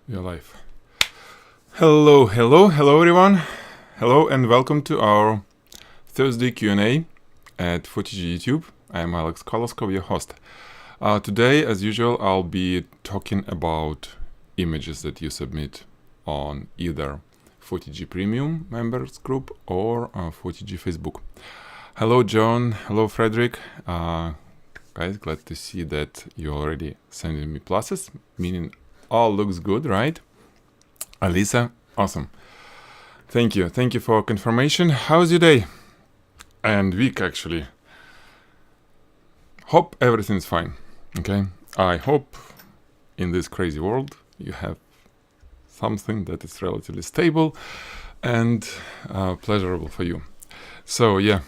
Your life. Hello everyone. Hello and welcome to our Thursday Q&A at Photigy YouTube. I'm Alex Koloskov, your host. Today, as usual, I'll be talking about images that you submit on either Photigy Premium members group or Photigy Facebook. Hello John, hello Frederick. Guys, glad to see that you're already sending me pluses, meaning all looks good, right? Alisa, awesome. Thank you for confirmation. How's your day? And week, actually. Hope everything's fine, okay? I hope in this crazy world you have something that is relatively stable and pleasurable for you. So, yeah,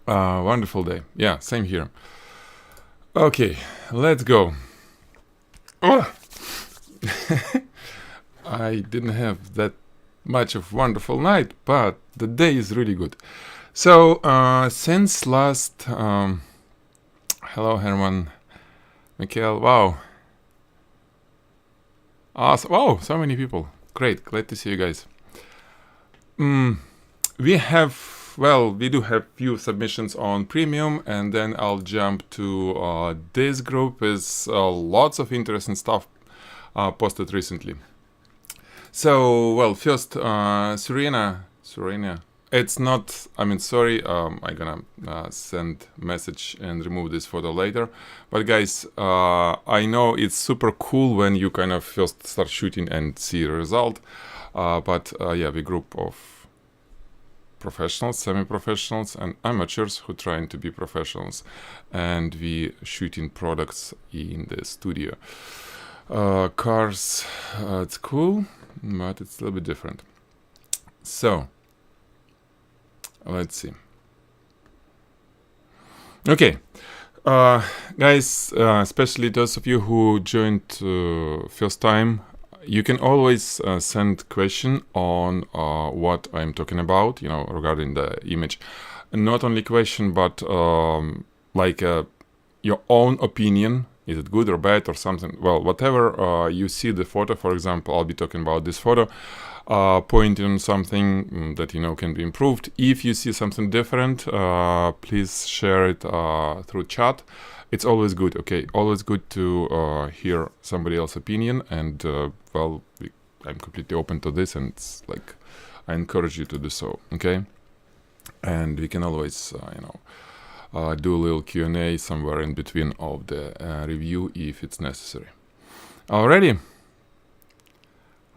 wonderful day. Yeah, same here. Okay, let's go. Oh! I didn't have that much of wonderful night, but the day is really good. So since last hello Herman, Mikhail, wow, awesome, wow, so many people, great, glad to see you guys. We do have few submissions on premium, and then I'll jump to this group with lots of interesting stuff posted recently. So, first, Serena, it's not, sorry, I'm gonna send message and remove this photo later. But guys, I know it's super cool when you kind of first start shooting and see the result. But we're a group of professionals, semi-professionals, and amateurs who trying to be professionals. And we shooting products in the studio. Cars, it's cool, but it's a little bit different. So, let's see. Okay, guys, especially those of you who joined first time, you can always send question on what I'm talking about, regarding the image. Not only question, but your own opinion. Is it good or bad or something? Well, whatever you see the photo, for example, I'll be talking about this photo, pointing on something that can be improved. If you see something different, please share it through chat. It's always good, okay? Always good to hear somebody else's opinion, and I'm completely open to this, and it's like I encourage you to do so, okay? And we can always, do a little Q&A somewhere in between of the review if it's necessary. Alrighty.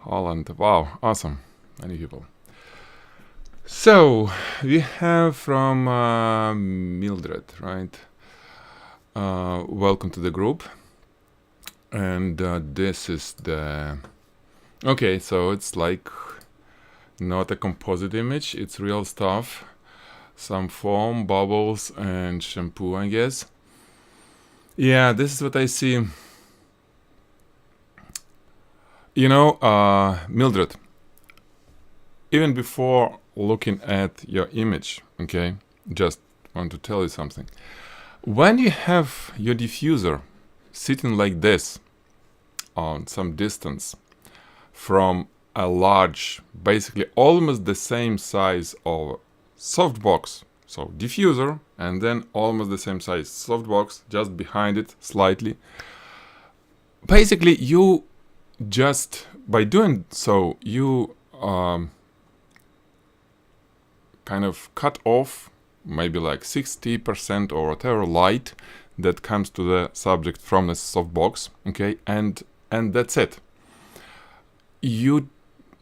Holland, wow, awesome. Many people. So, we have from Mildred, right? Welcome to the group. And this is the... Okay, so it's like not a composite image, it's real stuff. Some foam, bubbles, and shampoo, I guess. Yeah, this is what I see. Mildred, even before looking at your image, okay, just want to tell you something. When you have your diffuser sitting like this on some distance from a large, basically almost the same size of softbox, so diffuser, and then almost the same size softbox just behind it slightly. Basically, you just by doing so, you kind of cut off maybe like 60% or whatever light that comes to the subject from the softbox, okay, and that's it.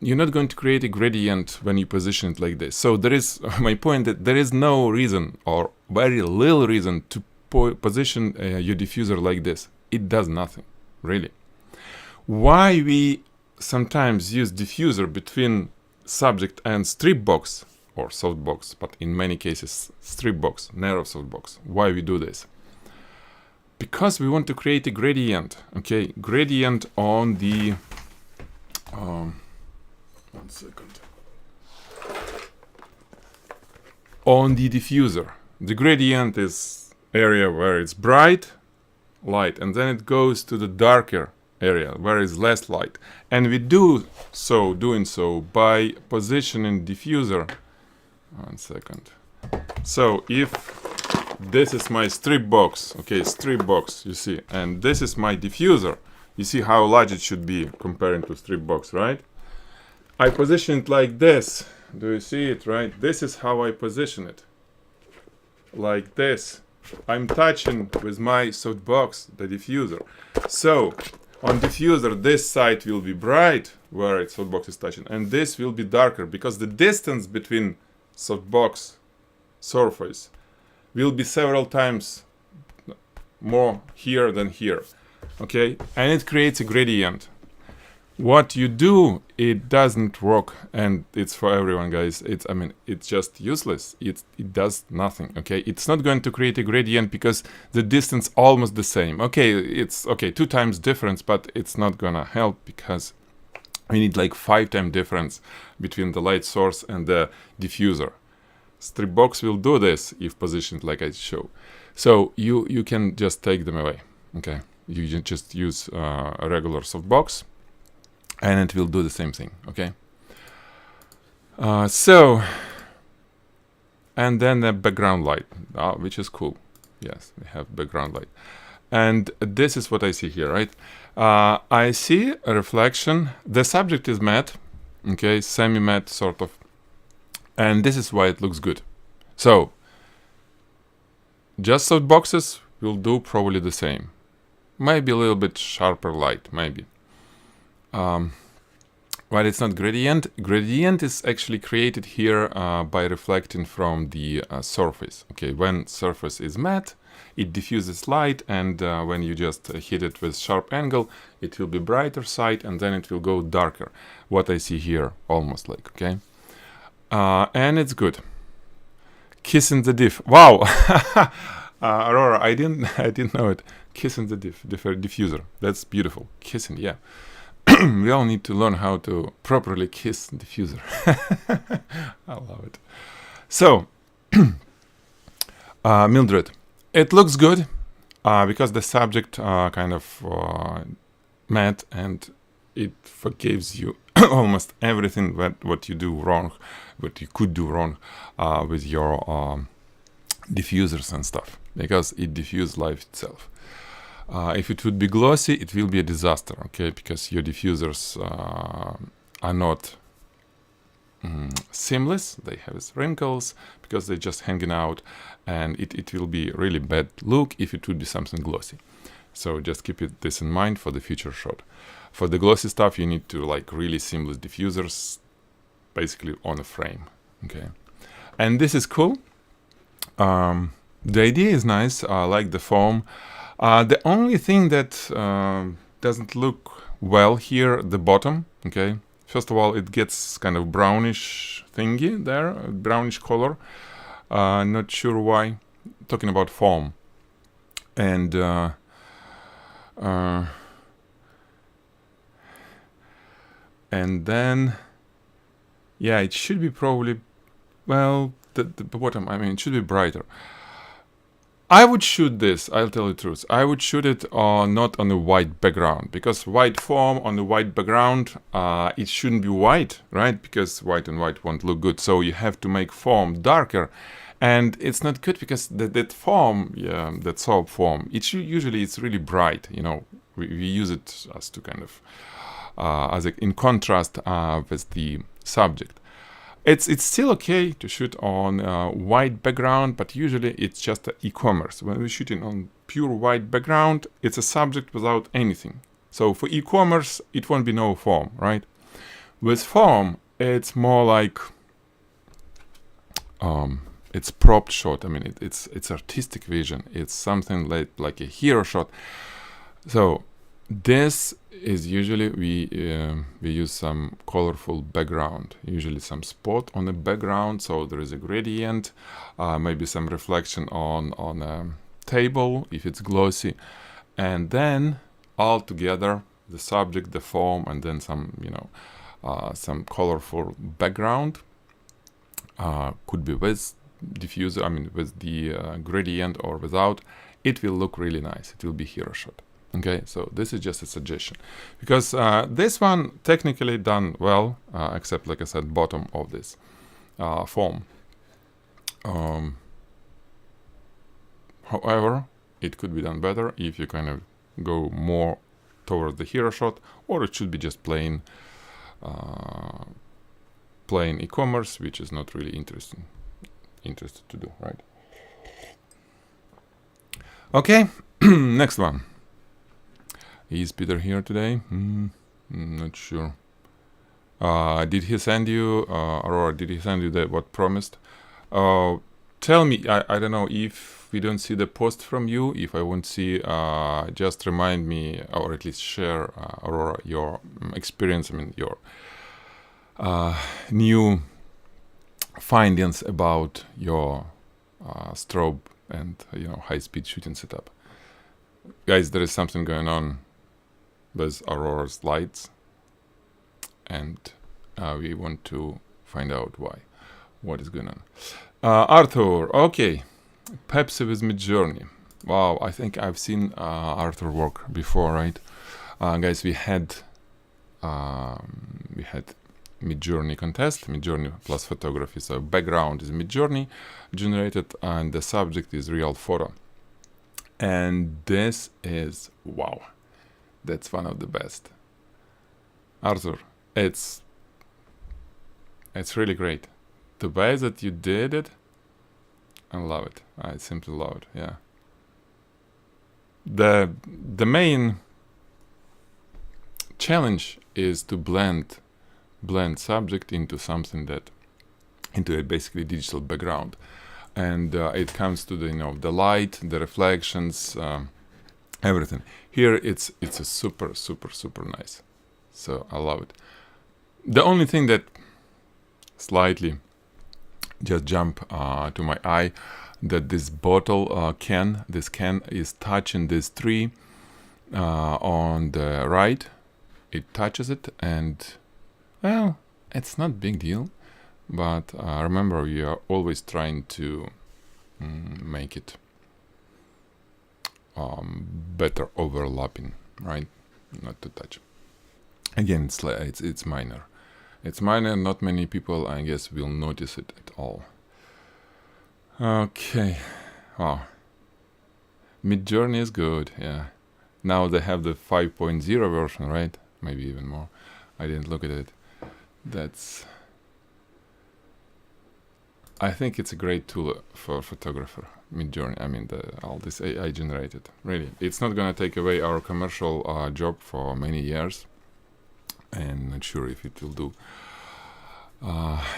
You're not going to create a gradient when you position it like this. So there is my point that there is no reason or very little reason to position your diffuser like this. It does nothing, really. Why we sometimes use diffuser between subject and strip box or softbox, but in many cases strip box, narrow softbox. Why we do this? Because we want to create a gradient, okay? Gradient on the... 1 second. On the diffuser. The gradient is area where it's bright, light, and then it goes to the darker area where is less light, and we doing so by positioning diffuser. 1 second. So if this is my strip box, okay, strip box, you see, and this is my diffuser, you see how large it should be comparing to strip box, right? I position it like this. Do you see it, right? This is how I position it. Like this. I'm touching with my softbox the diffuser. So on diffuser, this side will be bright where its softbox is touching, and this will be darker because the distance between softbox surface will be several times more here than here. Okay, and it creates a gradient. What you do, it doesn't work, and it's for everyone, guys. It's just useless. It does nothing. Okay, it's not going to create a gradient because the distance almost the same. Okay, it's okay, 2 times difference, but it's not gonna help because we need like 5 times difference between the light source and the diffuser. Strip box will do this if positioned like I show. So you can just take them away. Okay, you just use a regular softbox, and it will do the same thing. Okay. And then the background light, which is cool. Yes, we have background light, and this is what I see here, right? I see a reflection. The subject is matte, okay, semi-matte sort of, and this is why it looks good. So just softboxes will do probably the same. Maybe a little bit sharper light, maybe. But it's not gradient. Gradient is actually created here by reflecting from the surface. Okay, when surface is matte, it diffuses light, and when you just hit it with sharp angle, it will be brighter side, and then it will go darker. What I see here, almost like, okay? And it's good. Kissing the diff. Wow, Aurora, I didn't know it. Kissing the diffuser. That's beautiful. Kissing, yeah. We all need to learn how to properly kiss diffuser. I love it. So, Mildred, it looks good because the subject kind of matte, and it forgives you almost everything what you do wrong, what you could do wrong with your diffusers and stuff, because it diffuses light itself. If it would be glossy, it will be a disaster, okay, because your diffusers are not seamless. They have wrinkles because they're just hanging out, and it will be really bad look if it would be something glossy. So just keep this in mind for the future shot. For the glossy stuff, you need to like really seamless diffusers, basically on a frame, okay. And this is cool. The idea is nice. I like the foam. The only thing that doesn't look well here, the bottom, okay. First of all, it gets kind of brownish thingy there, brownish color. Not sure why. Talking about foam. And then, yeah, it should be probably, well, the bottom, I mean, it should be brighter. I would shoot this, I'll tell you the truth. I would shoot it not on a white background, because white foam on the white background, it shouldn't be white, right? Because white and white won't look good. So you have to make foam darker. And it's not good because that foam, yeah, that soap foam, usually it's really bright. You know, we use it as to kind of, in contrast with the subject. It's still okay to shoot on white background, but usually it's just e-commerce. When we're shooting on pure white background, it's a subject without anything. So for e-commerce, it won't be no foam, right? With foam, it's more like it's propped shot. I mean, it's artistic vision. It's something like a hero shot. So this is usually we use some colorful background, usually some spot on the background, so there is a gradient, maybe some reflection on a table if it's glossy, and then all together the subject, the foam, and then some, you know, some colorful background, could be with diffuser, I mean with the gradient or without. It will look really nice. It will be hero shot. Okay, so this is just a suggestion, because this one technically done well, except, like I said, bottom of this form. However, it could be done better if you kind of go more towards the hero shot, or it should be just plain e-commerce, which is not really interested to do, right? Okay, next one. Is Peter here today? Not sure. Did he send you, Aurora, did he send you what promised? Tell me, I don't know, if we don't see the post from you, if I won't see, just remind me, or at least share, Aurora, your experience, I mean, your new findings about your strobe and, high-speed shooting setup. Guys, there is something going on with Aurora's lights, and we want to find out why. What is going on? Arthur, okay. Pepsi with Midjourney. Wow, I think I've seen Arthur work before, right? Guys, we had Midjourney contest, Midjourney plus photography. So background is Midjourney generated, and the subject is real photo. And this is, wow, that's one of the best. Arthur, it's really great. The way that you did it, I love it. I simply love it, yeah. The main challenge is to blend subject into something into a basically digital background. And it comes to the light, the reflections, everything. Here it's a super nice. So I love it. The only thing that slightly just jump to my eye, that this bottle can is touching this tree on the right. It touches it, and well, it's not big deal. But remember, we are always trying to make it better overlapping, right? Not to touch. Again, it's minor. It's minor. Not many people, I guess, will notice it at all. Okay. Wow. Midjourney is good. Yeah. Now they have the 5.0 version, right? Maybe even more. I didn't look at it. I think it's a great tool for a photographer, Midjourney. I mean, all this AI generated. Really, it's not gonna take away our commercial job for many years, and not sure if it will do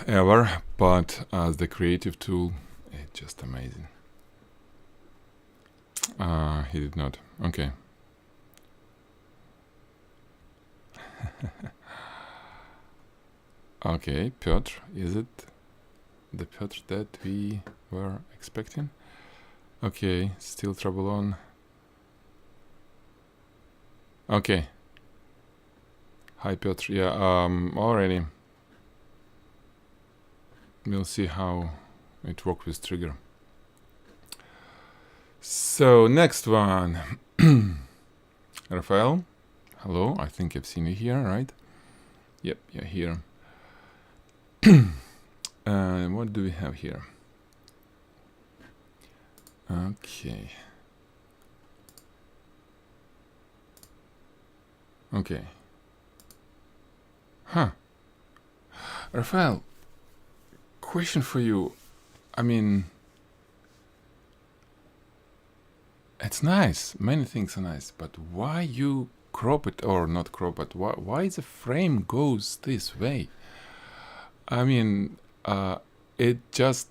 ever. But as the creative tool, it's just amazing. He did not. Okay. Okay, Piotr, is it the Piotr that we were expecting? Okay, still trouble on. Okay. Hi, Piotr. Yeah, already. We'll see how it works with trigger. So, next one. Rafael. Hello, I think I've seen you here, right? Yep, you're here. What do we have here? Okay. Okay. Huh. Rafael, question for you. I mean, it's nice. Many things are nice, but why you crop it, or not crop it? Why the frame goes this way? I mean, it just...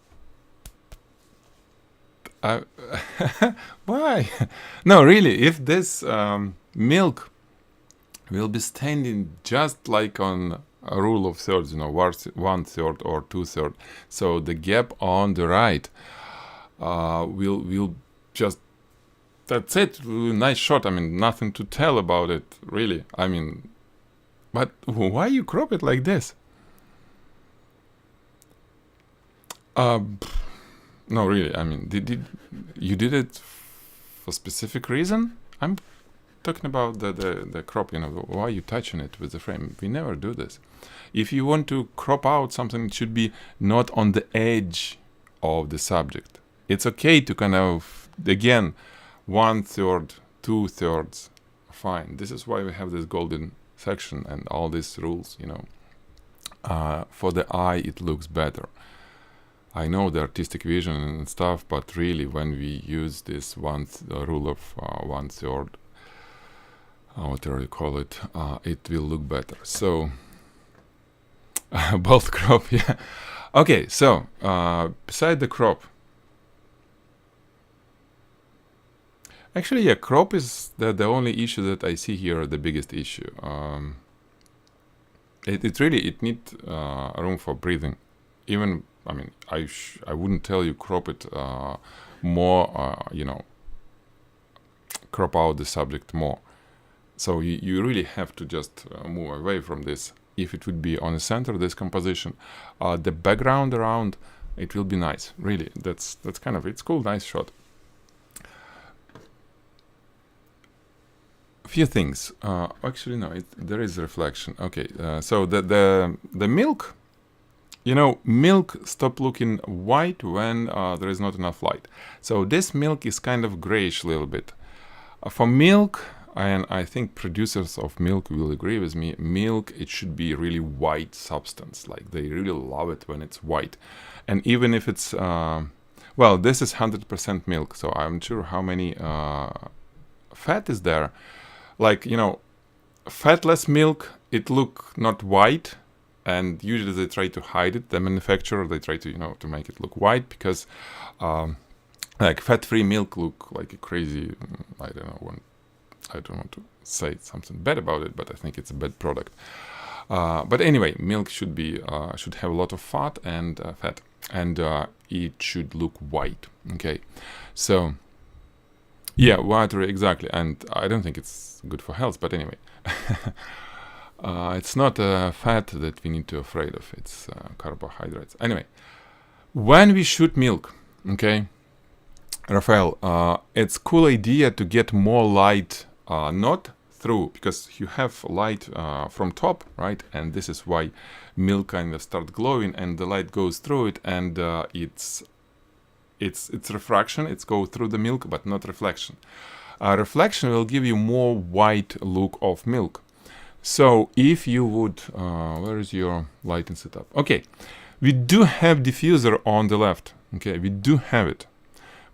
why? No, really, if this milk will be standing just like on a rule of thirds, 1/3 or 2/3, so the gap on the right will just... That's it. Nice shot. I mean, nothing to tell about it, really. I mean, but why you crop it like this? No, really. I mean, you did it for specific reason? I'm talking about the crop, why are you touching it with the frame? We never do this. If you want to crop out something, it should be not on the edge of the subject. It's okay to kind of, again, 1/3, 2/3, fine. This is why we have this golden section and all these rules, for the eye it looks better. I know the artistic vision and stuff, but really when we use this rule of 1/3, whatever you call it, it will look better. So both crop, yeah. Okay, so beside the crop, actually, yeah, crop is the only issue that I see here, the biggest issue. It needs room for breathing. Even, I mean, I wouldn't tell you crop it more, crop out the subject more. So you really have to just move away from this. If it would be on the center, this composition, the background around, it will be nice. Really, that's kind of, it's cool, nice shot. Few things. Actually, no, there is reflection. Okay, so the milk, milk stop looking white when there is not enough light. So this milk is kind of grayish a little bit. For milk, and I think producers of milk will agree with me, milk, it should be really white substance. Like they really love it when it's white. And even if it's, well, this is 100% milk, so I'm not sure how many fat is there. Like, fatless milk, it look not white, and usually they try to hide it. The manufacturer, they try to, to make it look white because, like fat-free milk look like a crazy, I don't want to say something bad about it, but I think it's a bad product. But anyway, milk should have a lot of fat, and it should look white. Okay, so yeah, watery, exactly, and I don't think it's good for health. But anyway, it's not fat that we need to afraid of. It's carbohydrates. Anyway, when we shoot milk, okay, Raphael, it's cool idea to get more light. Not through, because you have light from top, right? And this is why milk kind of start glowing and the light goes through it, and it's refraction. It's go through the milk, but not reflection. Reflection will give you more white look of milk. So if you would, where is your lighting setup? Okay, we do have diffuser on the left. Okay, we do have it,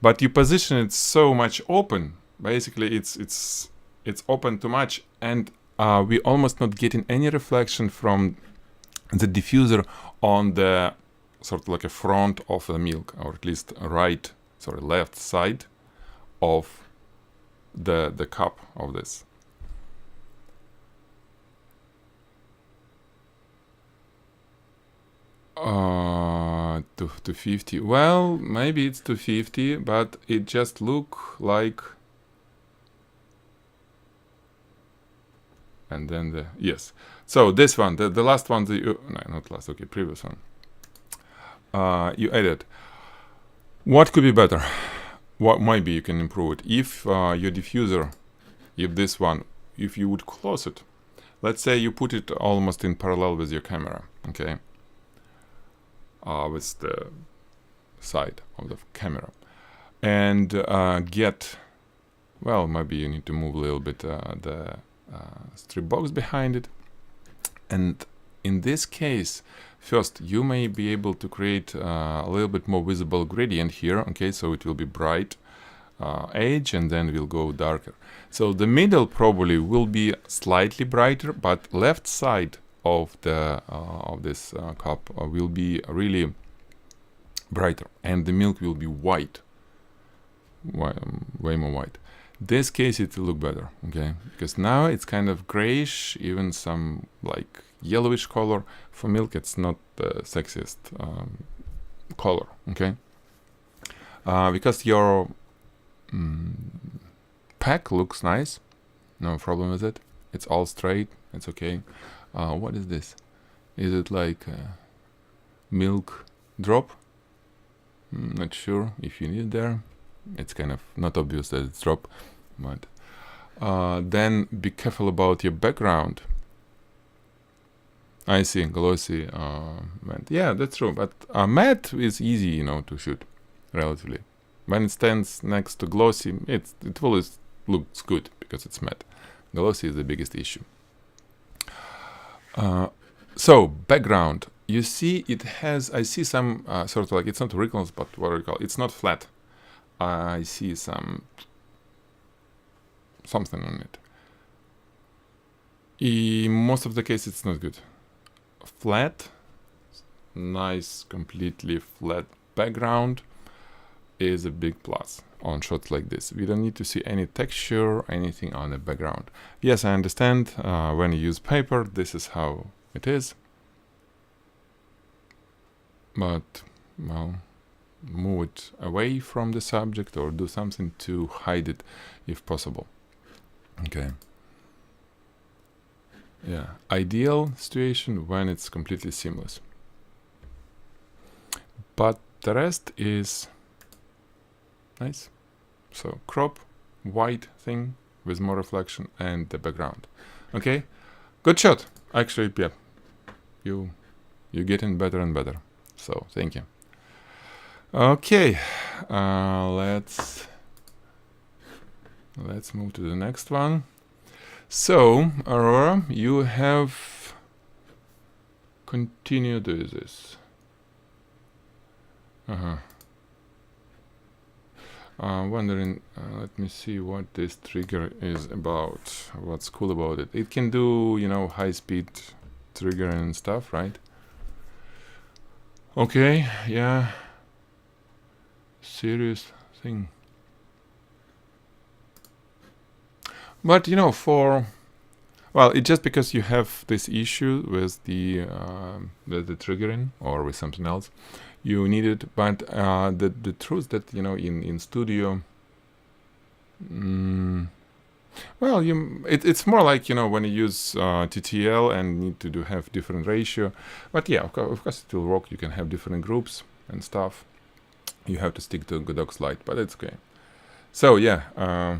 but you position it so much open. Basically, it's open too much, and we almost not getting any reflection from the diffuser on the sort of like a front of the milk, or at least left side of the cup of this. To 50. Well, maybe it's 250, but it just look like. And then yes. So this one, the last one, not last, okay, previous one. You edit. What could be better? What maybe you can improve it? If your diffuser, if you would close it, let's say you put it almost in parallel with your camera, okay? With the side of the camera, and maybe you need to move a little bit the strip box behind it, and in this case, first you may be able to create a little bit more visible gradient here. Okay, so it will be bright edge, and then will go darker. So the middle probably will be slightly brighter, but left side of the of this cup will be really brighter, and the milk will be white, way more white. This case it will look better, okay, because now it's kind of grayish, even some like yellowish color. For milk it's not the sexiest color, okay, because your pack looks nice, no problem with it, it's all straight, it's okay. What is this? Is it like milk drop? Not sure if you need it there. It's kind of not obvious that it's drop, but Then be careful about your background. I see, glossy matte. Yeah, that's true. But matte is easy, you know, to shoot, relatively. When it stands next to glossy, it always looks good because it's matte. Glossy is the biggest issue. So background, you see, it has. I see some sort of like, it's not wrinkles, but what do you call it? It's not flat. I see something on it. In most of the case, it's not good. Flat, nice, completely flat background is a big plus on shots like this. We don't need to see any texture, anything on the background. Yes, I understand when you use paper, this is how it is. But, well, move it away from the subject or do something to hide it if possible. Okay. Yeah, ideal situation when it's completely seamless. But the rest is nice. So crop, white thing with more reflection and the background. Okay, good shot. Actually, yeah, you're getting better and better. So thank you. Okay, let's move to the next one. So, Aurora, you have continued with this. Wondering, let me see what this trigger is about. What's cool about it? It can do, you know, high-speed triggering and stuff, right? Okay, yeah. Serious thing. But you know, well, it's just because you have this issue with the triggering or with something else, you need it. But the truth that, you know, in studio, well, it's more like, you know, when you use TTL and need to have different ratio. But yeah, of course it will work. You can have different groups and stuff. You have to stick to Godot's light, but it's okay. So yeah.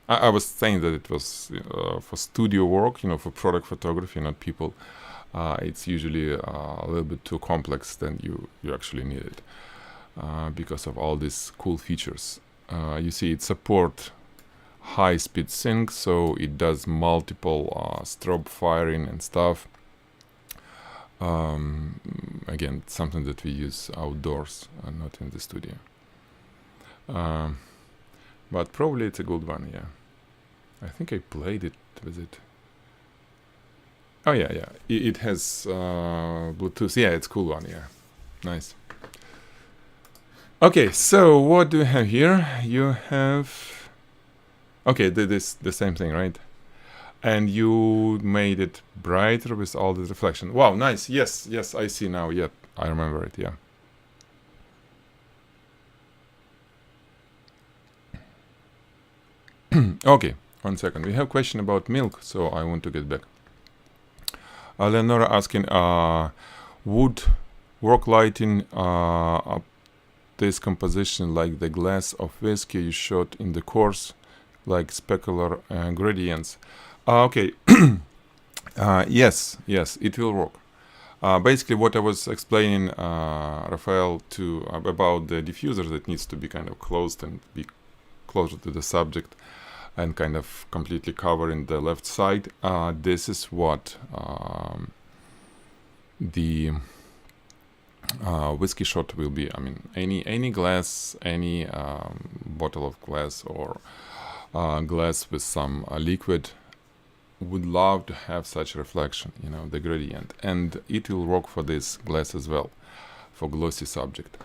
I was saying that it was for studio work, you know, for product photography, not people. It's usually a little bit too complex than you actually need it because of all these cool features. You see, it supports high-speed sync, so it does multiple strobe firing and stuff. Again, something that we use outdoors and not in the studio. But probably it's a good one, yeah. I think I played it with it. Oh yeah. It has Bluetooth. Yeah, it's a cool one, yeah. Nice. Okay, so what do you have here? You have... Okay, the same thing, right? And you made it brighter with all the reflection. Wow, nice. Yes, I see now. Yeah, I remember it, yeah. Okay, 1 second. We have a question about milk, so I want to get back. Leonora asking, would work lighting this composition like the glass of whiskey you shot in the course, like specular gradients? Okay, yes, it will work. Basically, what I was explaining, Raphael, about the diffuser that needs to be kind of closed and be closer to the subject and kind of completely covering the left side. This is what the whiskey shot will be. I mean, any glass, any bottle of glass or glass with some liquid would love to have such reflection, you know, the gradient, and it will work for this glass as well, for glossy subject.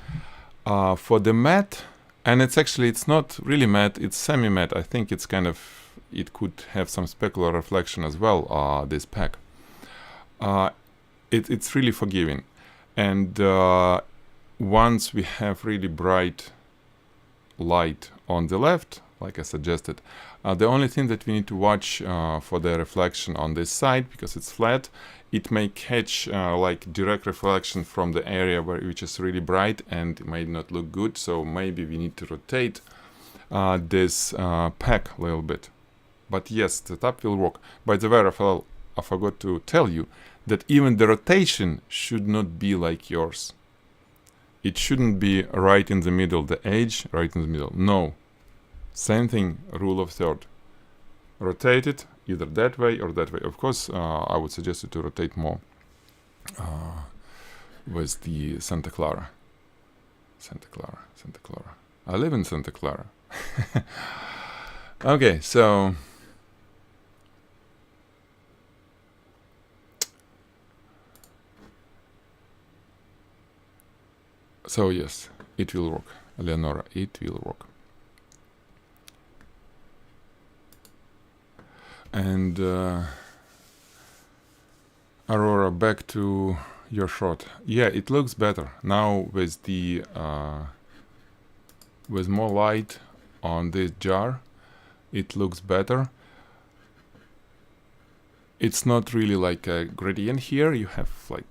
For the matte, and it's not really matte, it's semi-matte. I think it's kind of, it could have some specular reflection as well, this pack. It's really forgiving. And once we have really bright light on the left, like I suggested, the only thing that we need to watch for the reflection on this side, because it's flat, it may catch like direct reflection from the area which is really bright, and it might not look good. So maybe we need to rotate this pack a little bit. But yes, the top will work. By the way, Rafael, I forgot to tell you that even the rotation should not be like yours. It shouldn't be right in the middle, the edge right in the middle. No. Same thing, rule of third. Rotate it either that way or that way. Of course, I would suggest you to rotate more with the Santa Clara. Santa Clara. I live in Santa Clara. Okay, so yes, it will work. Leonora, it will work. And Aurora, back to your shot. Yeah, it looks better now with the with more light on this jar. It looks better. It's not really like a gradient here. You have like,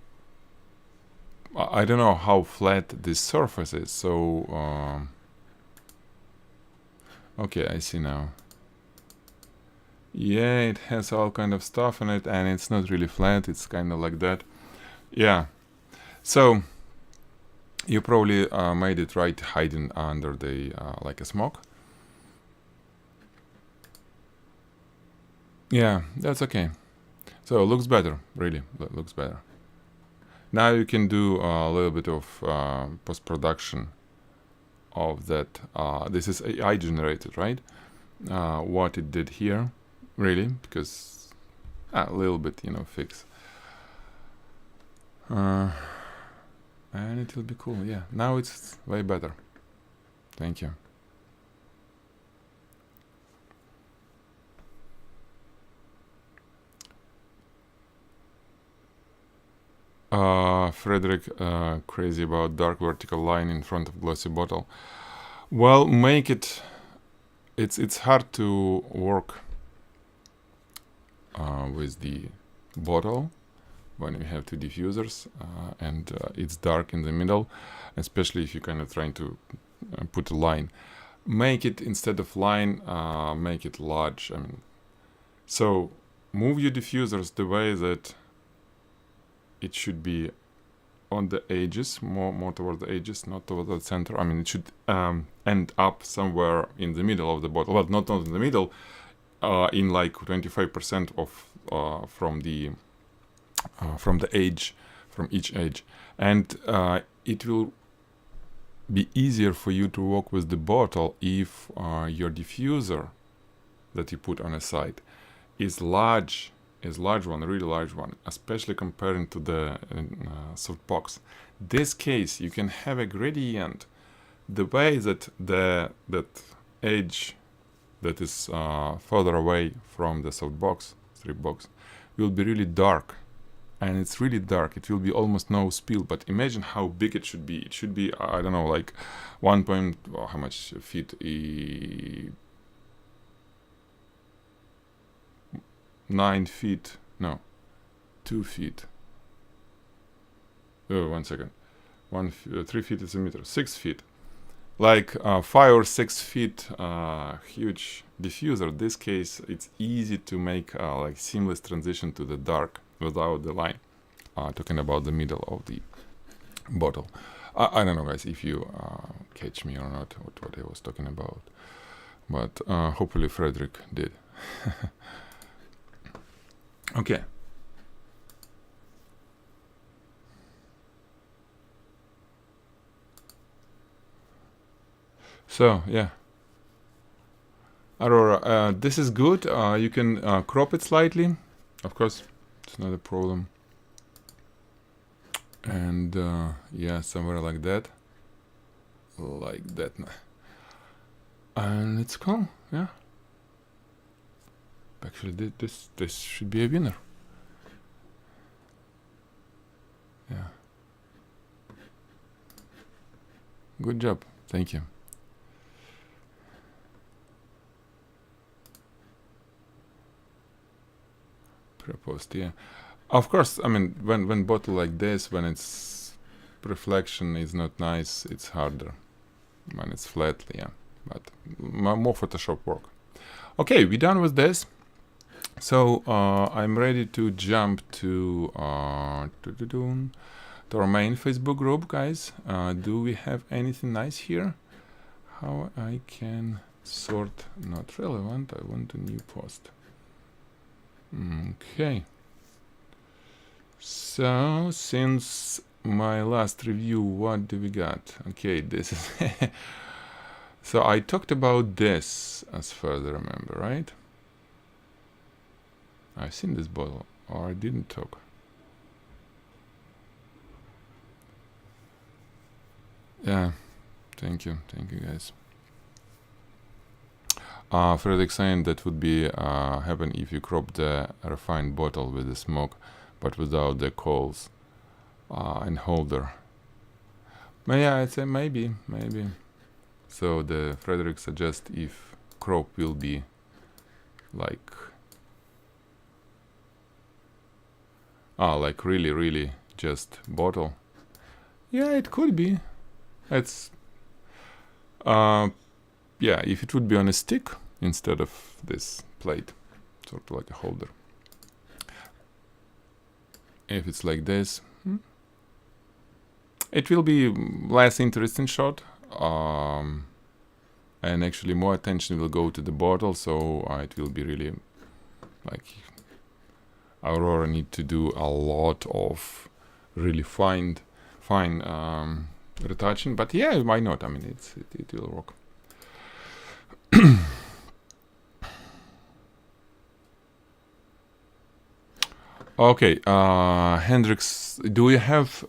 I don't know how flat this surface is. So okay, I see now. Yeah, it has all kind of stuff in it, and it's not really flat. It's kind of like that. Yeah. So you probably made it right, hiding under the like a smoke. Yeah, that's okay. So it looks better, really. Looks better. Now you can do a little bit of post-production of that. This is AI generated, right? What it did here, really, because a little bit, you know, fix. And it will be cool. Yeah, now it's way better. Thank you. Frederick, crazy about dark vertical line in front of glossy bottle. Well, make it. It's hard to work with the bottle when we have two diffusers and it's dark in the middle, especially if you're kind of trying to put a line. Make it, instead of line, make it large. I mean, so move your diffusers the way that it should be on the edges, more toward the edges, not toward the center. I mean, it should end up somewhere in the middle of the bottle. Well, not in the middle, in like 25% of from the edge, from each edge, and it will be easier for you to work with the bottle if your diffuser that you put on a side is large. Really large one, especially comparing to the softbox. This case, you can have a gradient the way that that edge that is further away from the softbox, strip box, will be really dark. And it's really dark. It will be almost no spill. But imagine how big it should be. It should be, I don't know, like 1 point, how much feet? 9 feet, no, 2 feet. Oh, 1 second. 3 feet is a meter. 6 feet. Like 5 or 6 feet huge diffuser. In this case, it's easy to make like seamless transition to the dark without the line. Talking about the middle of the bottle. I don't know, guys, if you catch me or not, what I was talking about. But hopefully Frederick did. Okay. So, yeah. Aurora, this is good. You can crop it slightly. Of course, it's not a problem. And yeah, somewhere like that. Like that. And it's cool, yeah. Actually, this should be a winner. Yeah. Good job. Thank you. Proposed, yeah. Of course, I mean, when bottle like this, when its reflection is not nice, it's harder. When it's flat, yeah. But more Photoshop work. Okay, we're done with this. So I'm ready to jump to our main Facebook group, guys. Do we have anything nice here? How I can sort not relevant? I want a new post. Okay. So since my last review, what do we got? Okay, this is so I talked about this as far as I remember, right? I've seen this bottle, or I didn't talk. Yeah, thank you guys. Frederick saying that would be happen if you crop the refined bottle with the smoke, but without the coals and holder. Yeah, I'd say maybe. So the Frederick suggests if crop will be like really just bottle. Yeah, it could be. It's yeah, if it would be on a stick instead of this plate, sort of like a holder. If it's like this, it will be less interesting shot, and actually more attention will go to the bottle, so it will be really like Aurora need to do a lot of really fine retouching, but yeah, why not? I mean, it will work. Okay, Hendrix, do you have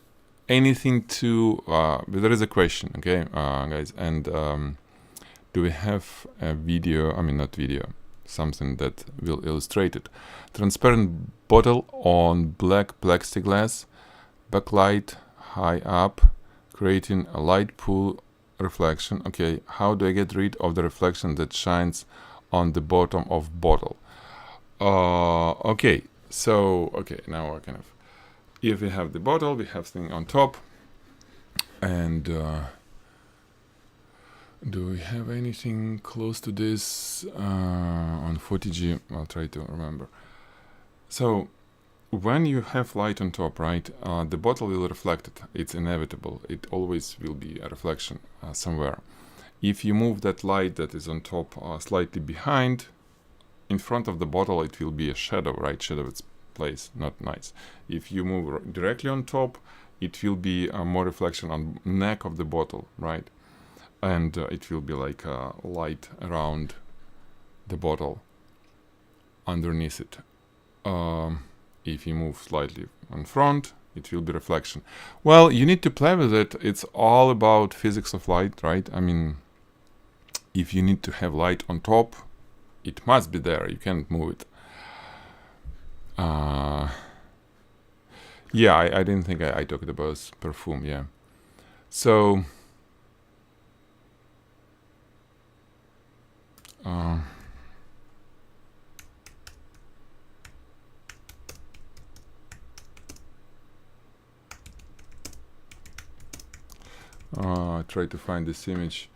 anything to? There is a question, okay, guys, and do we have a video? I mean, not video, something that will illustrate it. Transparent bottle on black plexiglass, backlight high up, creating a light pool reflection. Okay, how do I get rid of the reflection that shines on the bottom of bottle? Okay, so now I kind of, if we have the bottle, we have thing on top, and do we have anything close to this on Photigy? I'll try to remember. So when you have light on top, right, the bottle will reflect it. It's inevitable. It always will be a reflection somewhere. If you move that light that is on top slightly behind, in front of the bottle, it will be a shadow, right? Shadow its place, not nice. If you move directly on top, it will be more reflection on neck of the bottle, right? And it will be like a light around the bottle underneath it. If you move slightly on front, it will be reflection. Well, you need to play with it. It's all about physics of light, right? I mean, if you need to have light on top, it must be there. You can't move it. Yeah, I didn't think I talked about perfume. Yeah, so try to find this image.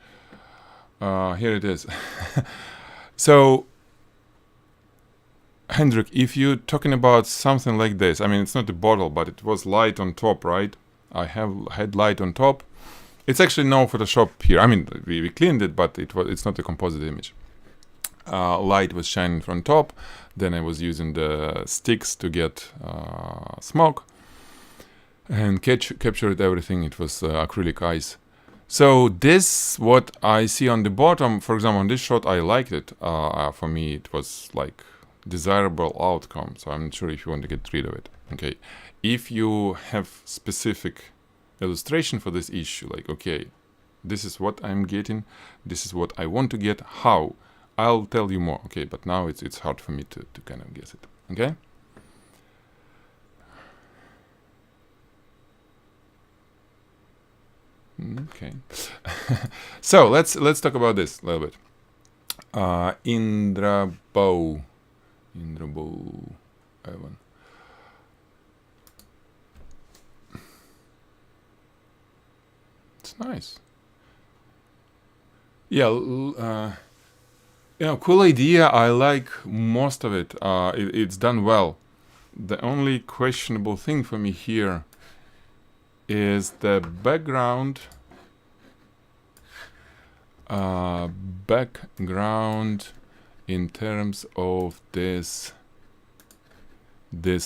Here it is. So Hendrik, if you're talking about something like this, I mean, it's not a bottle, but it was light on top, right? I had light on top. It's actually no Photoshop here. I mean, we cleaned it, but it's not a composite image. Light was shining from top. Then I was using the sticks to get smoke and captured everything. It was acrylic ice. So this, what I see on the bottom, for example, on this shot, I liked it. For me, it was like desirable outcome. So I'm not sure if you want to get rid of it. Okay, if you have specific illustration for this issue, like, okay, this is what I'm getting, this is what I want to get, how, I'll tell you more. Okay, but now it's hard for me to kind of guess it. Okay. Okay. So let's talk about this a little bit. Indrabo Evan. It's nice. Yeah, Cool idea. I like most of it. It's done well. The only questionable thing for me here is the background. Background in terms of this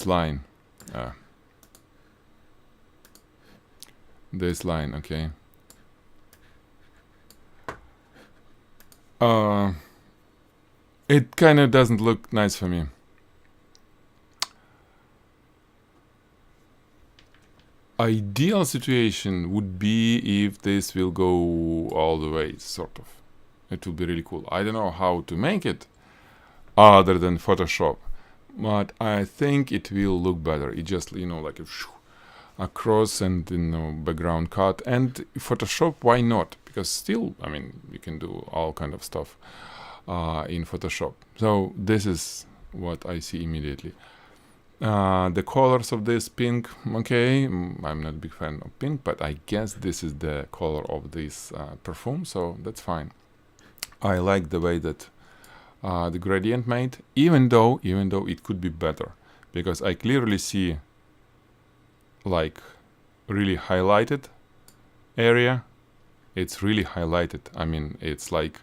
line. This line, okay. It kind of doesn't look nice for me. Ideal situation would be if this will go all the way, sort of. It will be really cool. I don't know how to make it other than Photoshop, but I think it will look better. It just, like across and, background cut. And Photoshop, why not? Because still, I mean, you can do all kind of stuff in Photoshop. So this is what I see immediately. The colors of this pink, okay, I'm not a big fan of pink, but I guess this is the color of this perfume, so that's fine. I like the way that the gradient made, even though it could be better, because I clearly see like really highlighted area. It's really highlighted. I mean, it's like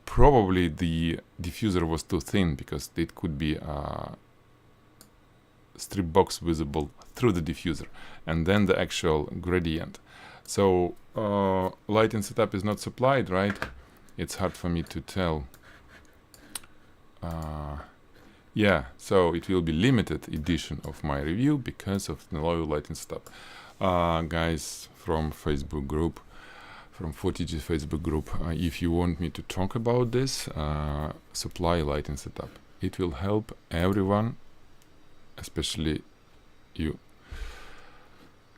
probably the diffuser was too thin, because it could be strip box visible through the diffuser, and then the actual gradient. So lighting setup is not supplied, right? It's hard for me to tell. Yeah, so it will be limited edition of my review because of the low lighting setup. Guys from Facebook group, from Photigy Facebook group, if you want me to talk about this, supply lighting setup. It will help everyone, especially you.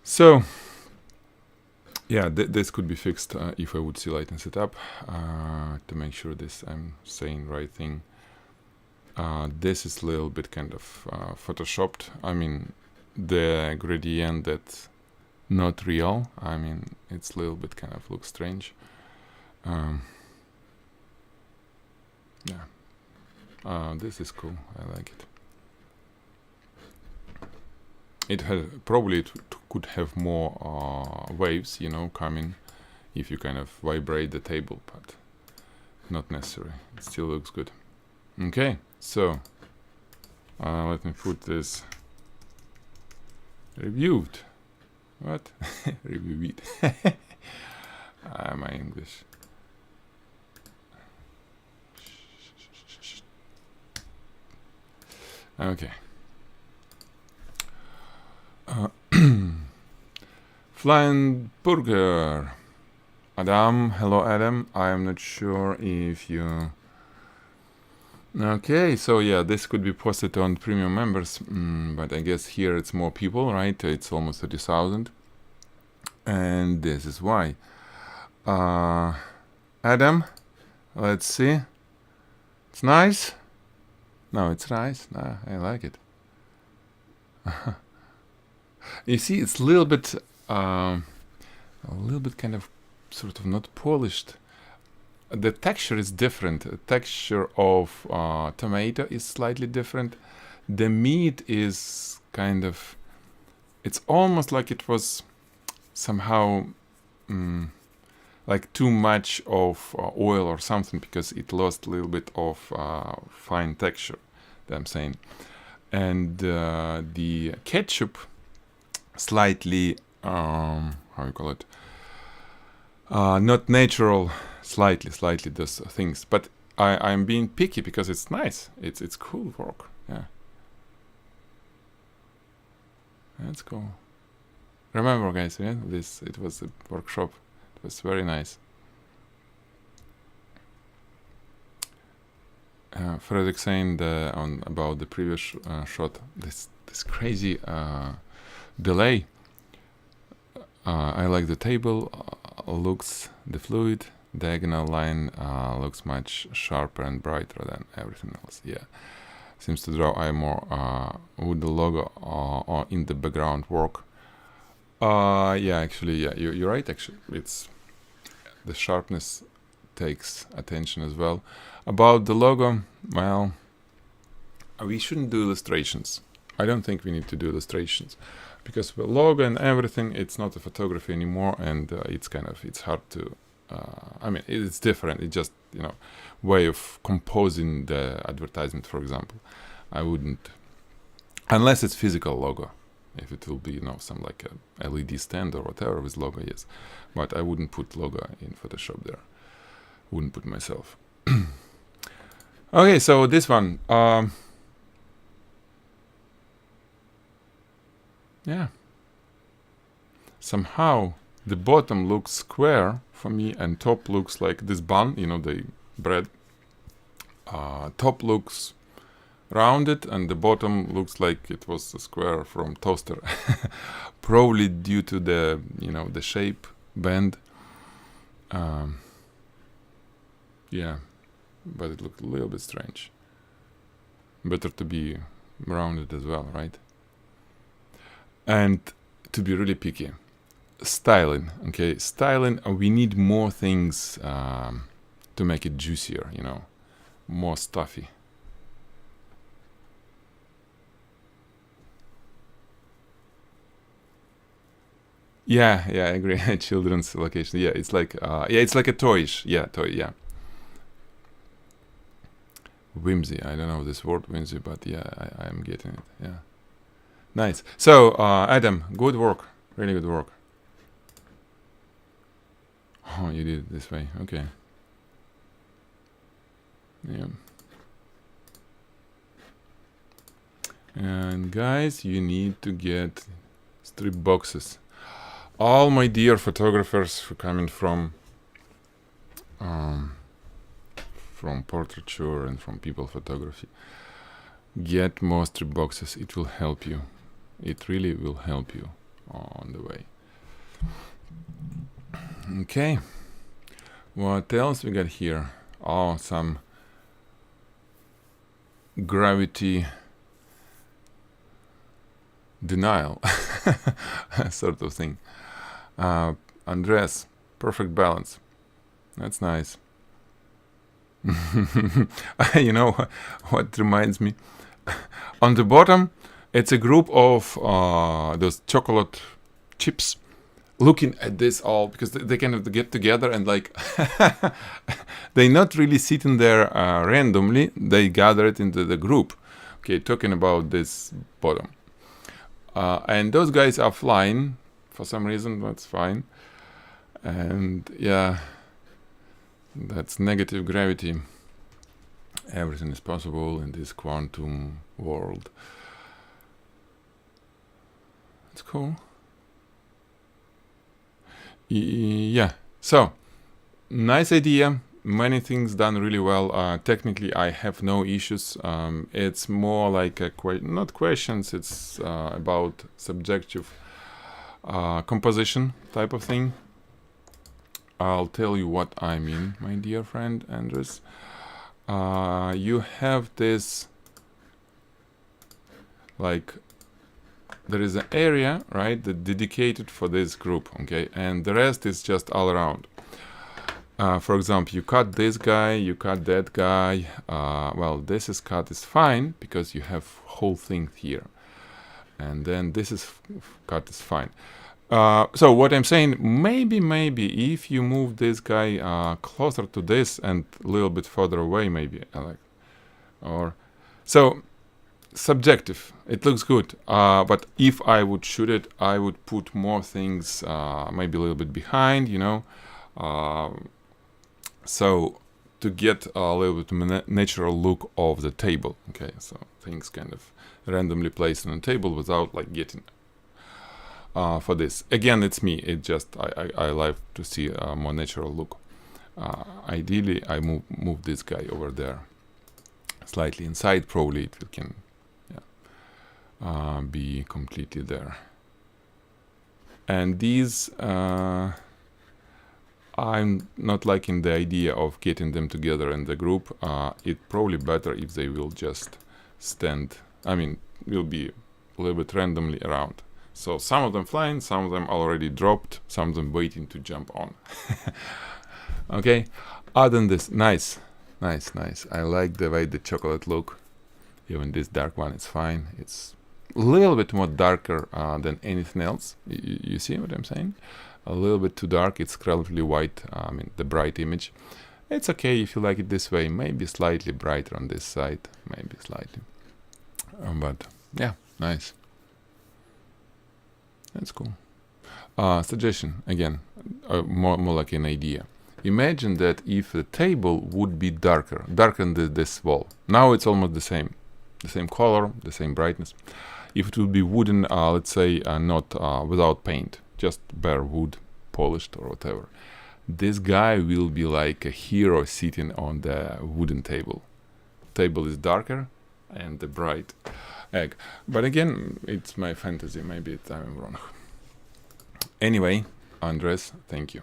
So yeah, this could be fixed if I would see lighting setup to make sure this I'm saying right thing. This is a little bit kind of photoshopped. I mean, the gradient that's not real. I mean, it's a little bit kind of looks strange. Yeah, this is cool. I like it. It had probably could have more waves, coming if you kind of vibrate the table, but not necessary. It still looks good. Okay, so let me put this reviewed. What? Reviewed. My English. Okay. Flying Burger. Adam, hello Adam. I am not sure if you... Okay, so yeah, this could be posted on premium members, but I guess here it's more people, right? It's almost 30,000, and this is why. Adam, let's see. It's nice. No, it's nice. I like it. You see, it's a little bit kind of sort of not polished. The texture is different. The texture of tomato is slightly different. The meat is kind of, it's almost like it was somehow like too much of oil or something, because it lost a little bit of fine texture, that I'm saying. And the ketchup slightly, how you call it, not natural, slightly those things, but I'm being picky because it's nice. It's cool work. Yeah, that's cool. Remember, guys, yeah, it was a workshop. It was very nice. Frederick saying about the previous shot, this crazy delay. I like the table, looks the fluid, diagonal line looks much sharper and brighter than everything else. Yeah, seems to draw eye more with the logo or in the background work. Yeah, actually, yeah, you're right. Actually, it's the sharpness takes attention as well. About the logo, well, we shouldn't do illustrations. I don't think we need to do illustrations, because the logo and everything, it's not a photography anymore, and it's hard to, I mean, it's different. It's just, way of composing the advertisement, for example. I wouldn't, unless it's physical logo. If it will be, some like a LED stand or whatever with logo, yes. But I wouldn't put logo in Photoshop there. Wouldn't put myself. Okay, so this one. Yeah. Somehow the bottom looks square for me, and top looks like this bun, the bread. Top looks rounded, and the bottom looks like it was a square from toaster. Probably due to the the shape bend. Yeah, but it looked a little bit strange. Better to be rounded as well, right? And to be really picky, styling. Okay, styling. We need more things to make it juicier. More stuffy. Yeah, I agree. Children's location. Yeah, it's like it's like a toyish. Yeah, toy. Yeah. Whimsy. I don't know this word whimsy, but yeah, I'm getting it. Yeah. Nice. So, Adam, good work. Really good work. Oh, you did it this way. Okay. Yeah. And guys, you need to get strip boxes. All my dear photographers who coming from portraiture and from people photography, get more strip boxes. It will help you. It really will help you on the way. Okay. What else we got here? Oh, some gravity denial sort of thing. Undress, perfect balance. That's nice. You know what reminds me? On the bottom, it's a group of those chocolate chips looking at this all, because they kind of get together and like they're not really sitting there randomly. They gather it into the group. Okay, talking about this bottom. And those guys are flying for some reason. That's fine. And yeah, that's negative gravity. Everything is possible in this quantum world. It's cool. Yeah, so nice idea. Many things done really well. Technically, I have no issues. It's more like not questions. It's about subjective composition type of thing. I'll tell you what I mean, my dear friend Andres. You have this, like, there is an area, right, that dedicated for this group, okay, and the rest is just all around. For example, you cut this guy, you cut that guy. Well, this is cut is fine because you have whole thing here, and then this is cut is fine. So what I'm saying, maybe if you move this guy closer to this and a little bit further away, maybe or so. Subjective, it looks good, but if I would shoot it, I would put more things maybe a little bit behind, so to get a little bit natural look of the table. Okay, so things kind of randomly placed on the table without like getting for this. Again, it's me. It just I like to see a more natural look. Ideally, I move this guy over there, slightly inside. Probably it can be completely there. And these, I'm not liking the idea of getting them together in the group. It's probably better if they will just stand. I mean, will be a little bit randomly around. So some of them flying, some of them already dropped, some of them waiting to jump on. Okay. Other than this, nice. I like the way the chocolate look. Even this dark one is fine. It's a little bit more darker than anything else. You see what I'm saying? A little bit too dark. It's relatively white. I mean, the bright image. It's okay if you like it this way. Maybe slightly brighter on this side. Maybe slightly. But yeah, nice. That's cool. Suggestion again, more like an idea. Imagine that if the table would be darker than this wall. Now it's almost the same color, the same brightness. If it would be wooden, let's say not without paint, just bare wood, polished or whatever, this guy will be like a hero sitting on the wooden table. Table is darker and the bright egg. But again, it's my fantasy. Maybe I'm wrong. Anyway, Andres, thank you.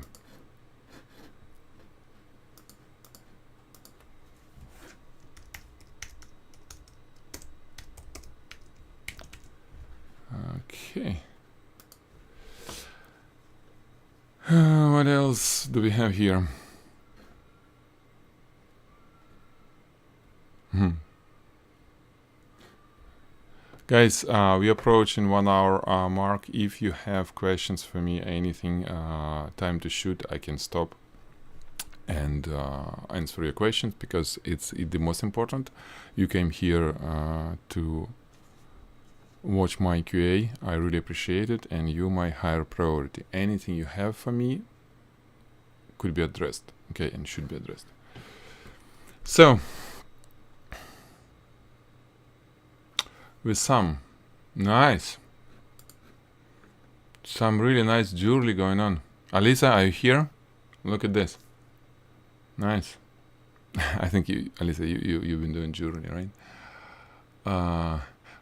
Okay. What else do we have here? Guys, we approaching 1 hour mark. If you have questions for me, anything, time to shoot, I can stop and answer your questions, because it's the most important. You came here to watch my QA. I really appreciate it, and you my higher priority. Anything you have for me could be addressed, okay, and should be addressed. So with some really nice jewelry going on. Alisa, are you here? Look at this. Nice. I think Alisa, you've been doing jewelry, right?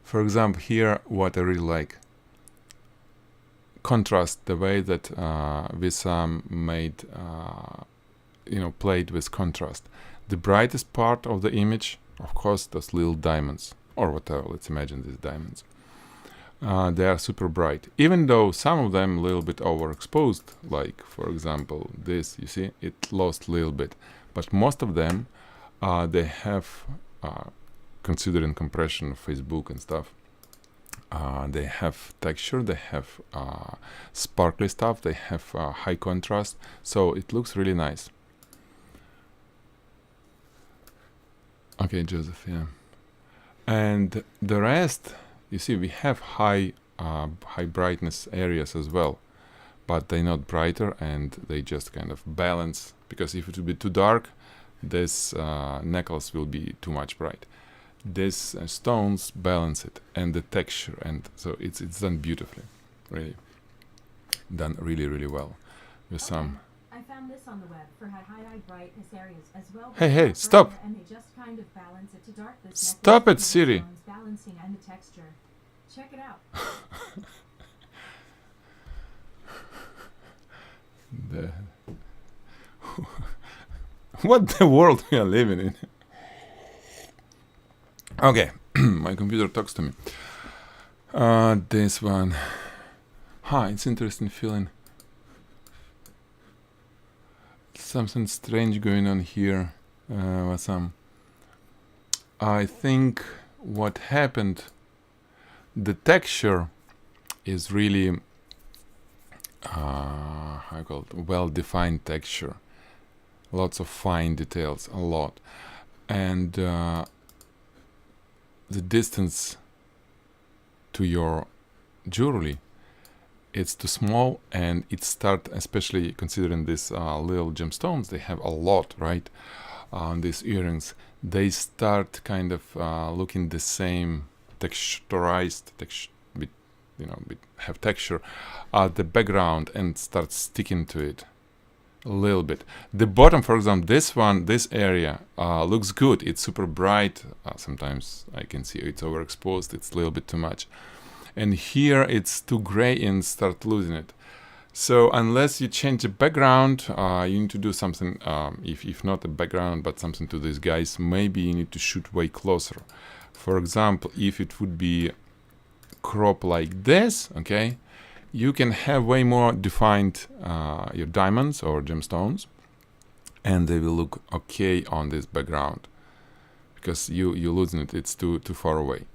For example, here, what I really like, contrast, the way that Wissam made, played with contrast. The brightest part of the image, of course, those little diamonds, or whatever, let's imagine these diamonds. They are super bright, even though some of them a little bit overexposed, like, for example, this, you see, it lost a little bit. But most of them, they have, considering compression of Facebook and stuff, they have texture, they have sparkly stuff, they have high contrast, so it looks really nice. Okay, Joseph, yeah. And the rest, you see, we have high brightness areas as well, but they're not brighter, and they just kind of balance, because if it would be too dark, this necklace will be too much bright. These stones balance it, and the texture, and so it's done beautifully, really done really well with some. I found this on the web for high brightness areas as well. Hey, stop! And they just kind of balance it to darkness. Stop it, Siri. Balancing and the texture. Check it out. What the world we are living in. Okay, my computer talks to me. This one. It's interesting feeling. Something strange going on here. I think what happened, the texture is really well-defined texture. Lots of fine details, a lot. And the distance to your jewelry, it's too small, and it start, especially considering these little gemstones, they have a lot, right? These earrings, they start kind of looking the same, texturized, have texture at the background, and start sticking to it a little bit. The bottom, for example, this area looks good. It's super bright. Sometimes I can see it's overexposed. It's a little bit too much. And here it's too gray and start losing it. So unless you change the background, you need to do something, if not a background, but something to these guys, maybe you need to shoot way closer. For example, if it would be crop like this, okay, you can have way more defined your diamonds or gemstones, and they will look okay on this background, because you losing it, it's too far away.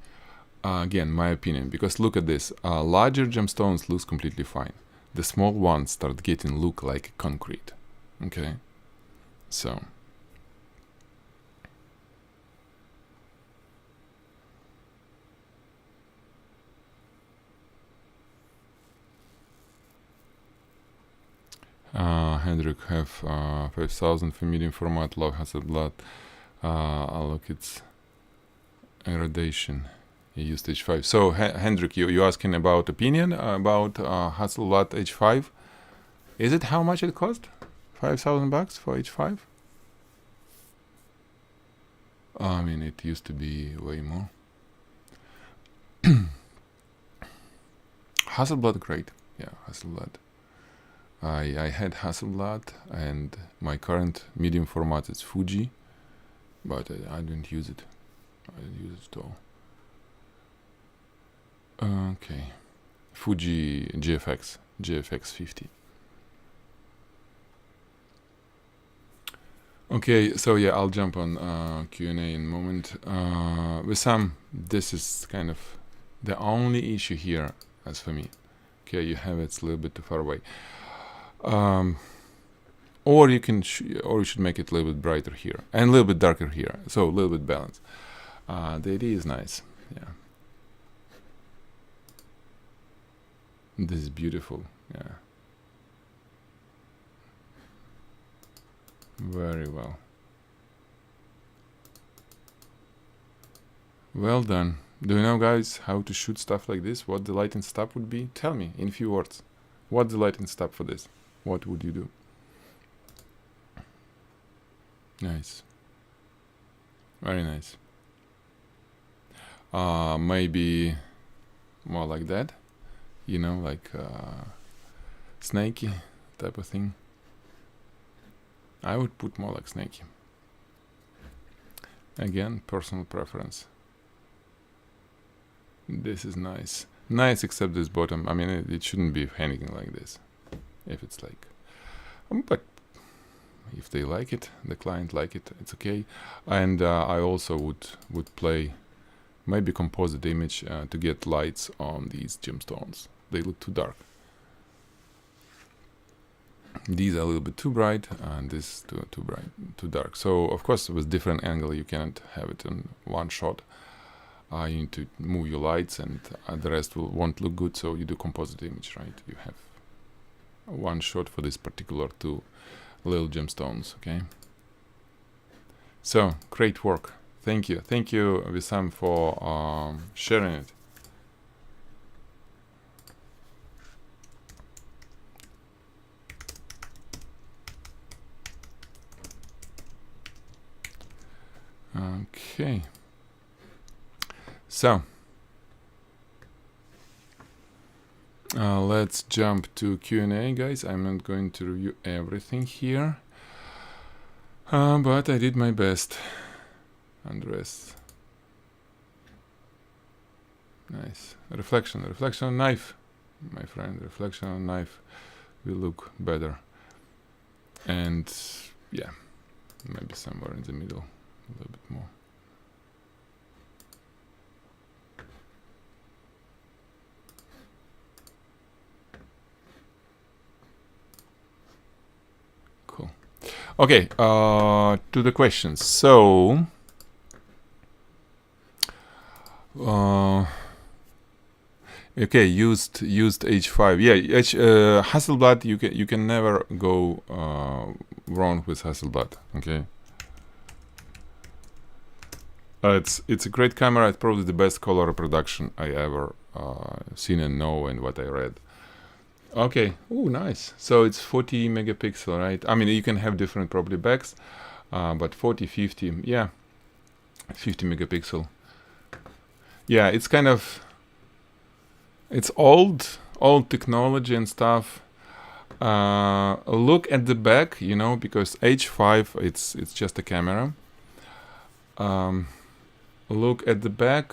Again, my opinion, because look at this, larger gemstones looks completely fine. The small ones start getting look like concrete. Okay, so Hendrik have 5000 for medium format, low Hasselblad. Look, it's erodation. He used H5. So Hendrik, you asking about opinion about Hasselblad H5? Is it how much it cost? $5,000 for H5? I mean, it used to be way more. Hasselblad, great. Yeah, Hasselblad. I had Hasselblad, and my current medium format is Fuji, but I didn't use it. I didn't use it at all. Okay, Fuji GFX 50. Okay, so yeah, I'll jump on Q&A in a moment. With some, this is kind of the only issue here, as for me. Okay, you have it's a little bit too far away. Or you can, or you should make it a little bit brighter here and a little bit darker here, so a little bit balanced. The idea is nice, yeah. This is beautiful, yeah. Very well. Well done. Do you know, guys, how to shoot stuff like this? What the lighting step would be? Tell me in few words. What's the lighting step for this? What would you do? Nice. Very nice. Maybe more like that. You know, like snaky type of thing. I would put more like snaky. Again, personal preference. This is nice. Nice, except this bottom. I mean, it shouldn't be hanging like this. If it's like... but if they like it, the client like it, it's okay. And I also would play maybe composite image to get lights on these gemstones. They look too dark. These are a little bit too bright, and this too bright, too dark. So of course, with different angle, you cannot have it in one shot. You need to move your lights, and the rest won't look good. So you do composite image, right? You have one shot for this particular two little gemstones. Okay. So great work. Thank you, Wissam, for sharing it. Okay, so let's jump to Q&A, guys. I'm not going to review everything here, but I did my best. Andres, nice. Reflection on knife, my friend. Reflection on knife will look better, and yeah, maybe somewhere in the middle. A little bit more. Cool. Okay, to the questions. So, okay, used H5. Yeah, Hasselblad. You can never go wrong with Hasselblad. Okay. It's a great camera. It's probably the best color reproduction I ever seen and know, and what I read. Okay. Oh, nice. So it's 40 megapixel, right? I mean, you can have different probably backs, but 40, 50, yeah, 50 megapixel. Yeah, it's kind of, it's old technology and stuff. Look at the back, you know, because H5 it's just a camera. Look at the back.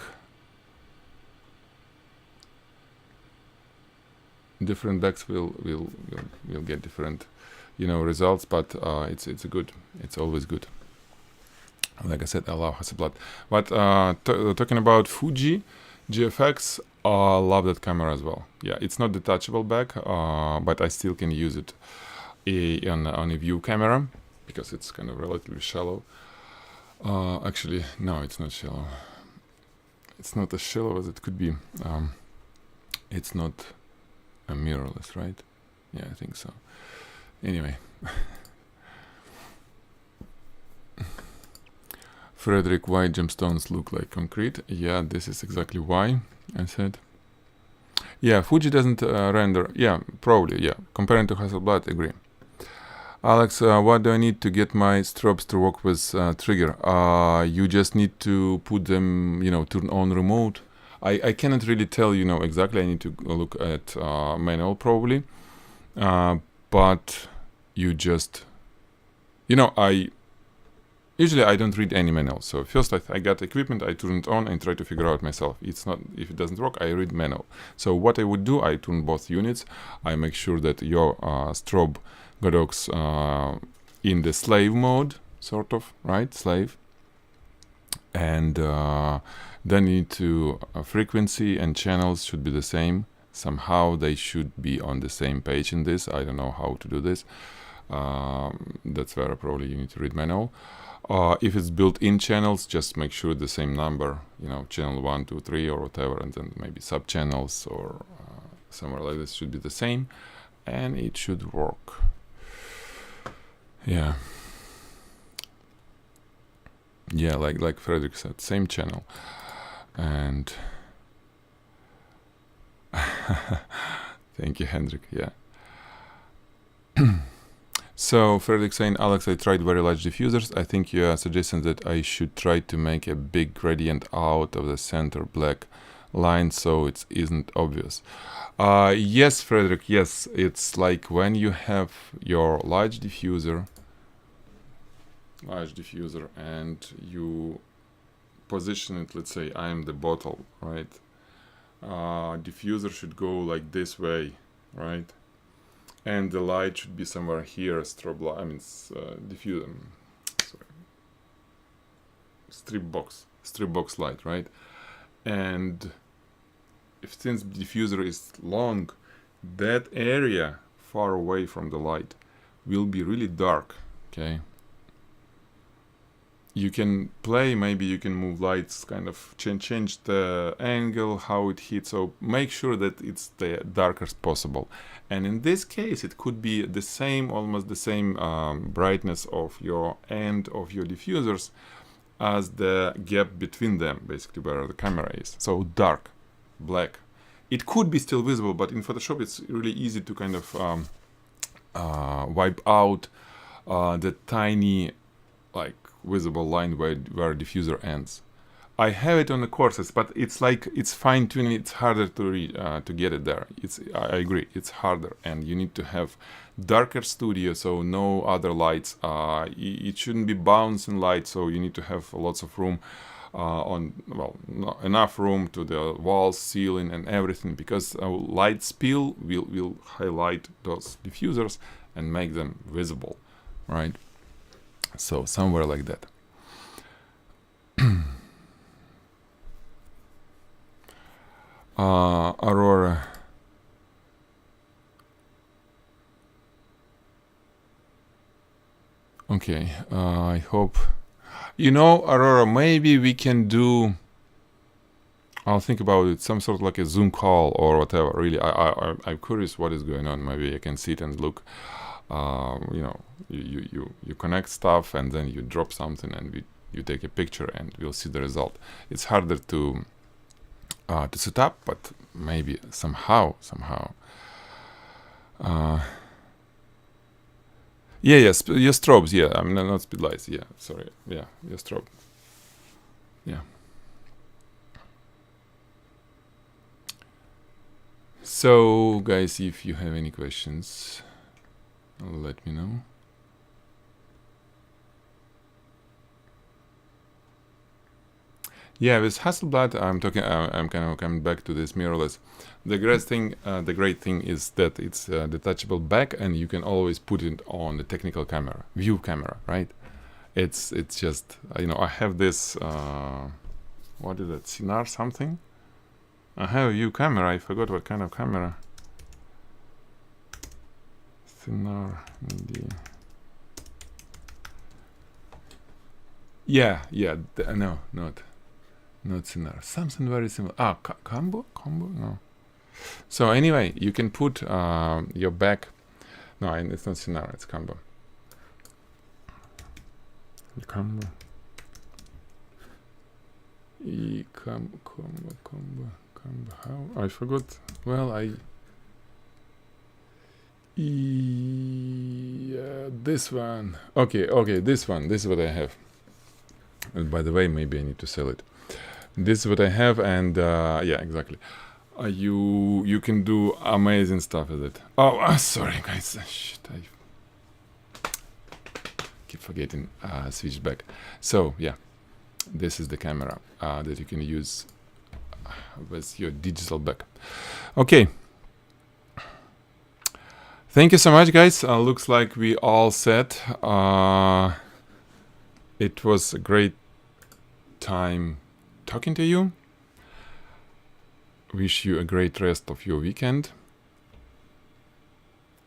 Different backs will get different results, but it's good. It's always good. Like I said, I love Hasselblad. But talking about Fuji GFX, I love that camera as well. Yeah, it's not detachable back, but I still can use it on a view camera because it's kind of relatively shallow. Actually, no, it's not shallow. It's not as shallow as it could be. It's not a mirrorless, right? Yeah, I think so. Anyway. Frederick, why gemstones look like concrete? Yeah, this is exactly why I said. Yeah, Fuji doesn't render. Yeah, probably, yeah. Comparing to Hasselblad, agree. Alex, what do I need to get my strobes to work with trigger? You just need to put them, turn on remote. I cannot really tell, exactly. I need to look at manual probably. But you just, usually I don't read any manual. So first I got equipment, I turn it on and try to figure out myself. It's not, if it doesn't work, I read manual. So what I would do, I turn both units. I make sure that your strobe Godox in the slave mode, sort of, right? Slave. And then you need to, frequency and channels should be the same. Somehow they should be on the same page in this. I don't know how to do this. That's where probably you need to read manual. If it's built-in channels, just make sure the same number, channel 1, 2, 3 or whatever, and then maybe sub-channels or somewhere like this should be the same, and it should work. Yeah. Yeah, like Frederick said, same channel. And thank you, Hendrik. Yeah. So Frederick saying, Alex, I tried very large diffusers. I think you are suggesting that I should try to make a big gradient out of the center black line so it isn't obvious. Yes, Frederick, yes. It's like when you have your large diffuser and you position it, let's say I'm the bottle, right? Diffuser should go like this way, right? And the light should be somewhere here, strobe light, diffuser, strip box light, right? And since diffuser is long, that area far away from the light will be really dark, okay? You can play, maybe you can move lights, kind of change the angle, how it hits, so make sure that it's the darkest possible. And in this case, it could be the same, almost the same brightness of your end of your diffusers as the gap between them, basically where the camera is. So dark, black. It could be still visible, but in Photoshop it's really easy to kind of wipe out the tiny, like, visible line where diffuser ends. I have it on the courses, but it's like it's fine-tuning. It's harder to get it there. I agree, it's harder, and you need to have darker studio, so no other lights. It shouldn't be bouncing light, so you need to have lots of room enough room to the walls, ceiling, and everything, because light spill will highlight those diffusers and make them visible, right? So somewhere like that. Aurora. Okay, I hope. Aurora, maybe we can do, I'll think about it, some sort of like a Zoom call or whatever. Really, I'm curious what is going on. Maybe I can sit and look. You connect stuff and then you drop something and you take a picture and we'll see the result. It's harder to set up, but maybe somehow. Yes, your strobes. Yeah, I mean not speed lights. Yeah, sorry. Yeah, your strobe. Yeah. So, guys, if you have any questions, let me know. Yeah, with Hasselblad, I'm talking. I'm kind of coming back to this mirrorless. The great thing is that it's a detachable back, and you can always put it on the technical camera, view camera, right? It's just I have this. What is it? Sinar something. I have a view camera. I forgot what kind of camera. Sinar media. Yeah. No, not Sinar. Something very similar. Combo. No. So anyway, you can put your back. No, it's not Sinar. It's Combo. Combo. Combo. How? I forgot. Well, this one. Okay, this one. This is what I have. And by the way, maybe I need to sell it. This is what I have, and yeah, exactly. You can do amazing stuff with it. Oh, sorry, guys. Shit, I keep forgetting. Switch back. So yeah, this is the camera that you can use with your digital back. Okay. Thank you so much, guys. Looks like we all set. It was a great time talking to you. Wish you a great rest of your weekend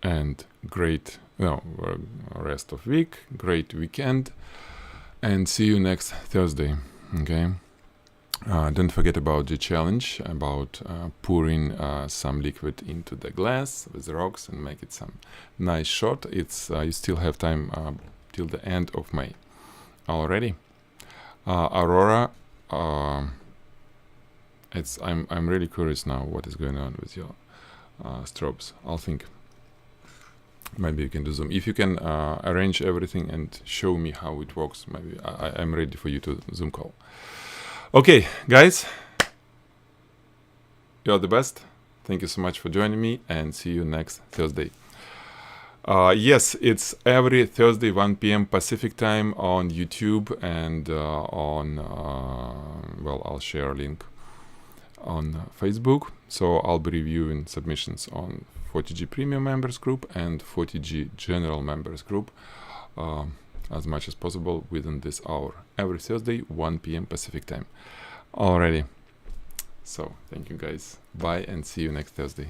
and great rest of week, great weekend, and see you next Thursday. Okay. Don't forget about the challenge about pouring some liquid into the glass with rocks and make it some nice shot. It's you still have time till the end of May already. Aurora, I'm really curious now what is going on with your strobes. I'll think maybe you can do Zoom. If you can arrange everything and show me how it works, maybe I'm ready for you to Zoom call. Okay, guys, you're the best. Thank you so much for joining me, and see you next Thursday. Yes, it's every Thursday, 1 p.m. Pacific time on YouTube, and I'll share a link on Facebook. So I'll be reviewing submissions on Photigy Premium Members Group and Photigy General Members Group as much as possible within this hour. Every Thursday, 1 p.m. Pacific time. Alrighty. So, thank you guys. Bye, and see you next Thursday.